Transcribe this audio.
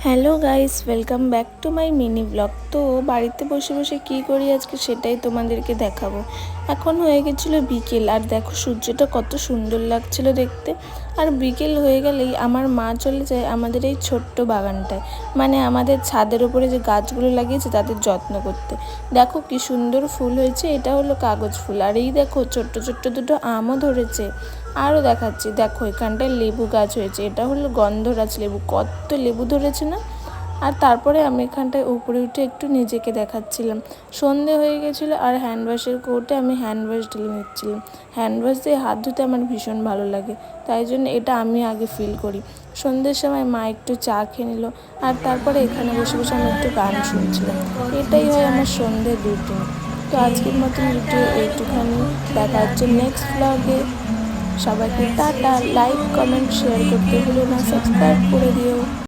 Hello guys, welcome back to my mini blog. তো বাড়িতে বসে বসে কী করি আজকে সেটাই তোমাদেরকে দেখাবো। এখন হয়ে গেছিলো বিকেল, আর দেখো সূর্যটা কত সুন্দর লাগছিল দেখতে। আর বিকেল হয়ে গেলেই আমার মা চলে যায় আমাদের এই ছোট্ট বাগানটায়, মানে আমাদের ছাদের উপরে যে গাছগুলো লাগিয়েছে তাদের যত্ন করতে। দেখো কি সুন্দর ফুল হয়েছে, এটা হলো কাগজ ফুল। আর এই দেখো ছোট্ট ছোট্ট দুটো আমও ধরেছে। আরও দেখাচ্ছি, দেখো এখানটায় লেবু গাছ হয়েছে, এটা হলো গন্ধরাজ লেবু, কত লেবু ধরেছে না। আর তারপরে আমি এখানটায় উপরে উঠে একটু নিজেকে দেখাচ্ছিলাম। সন্ধে হয়ে গেছিলো আর হ্যান্ড ওয়াশের কোর্টে আমি হ্যান্ড ওয়াশ ঢেলে নিচ্ছিলাম। হ্যান্ড ওয়াশ দিয়ে হাত ধুতে আমার ভীষণ ভালো লাগে, তাই জন্য এটা আমি আগে ফিল করি। সন্ধ্যের সময় মা একটু চা খেয়ে নিল, আর তারপরে এখানে বসে বসে আমি একটু গান শুনছিলাম। এটাই হয় আমার সন্ধ্যের রুটিন। তো আজকের মতন ভিডিও এইটুখানি, দেখা হচ্ছে নেক্সট ব্লগে। সবাইকে টাটা, লাইক কমেন্ট শেয়ার করতে ভুলো না, সাবস্ক্রাইব করে দিও।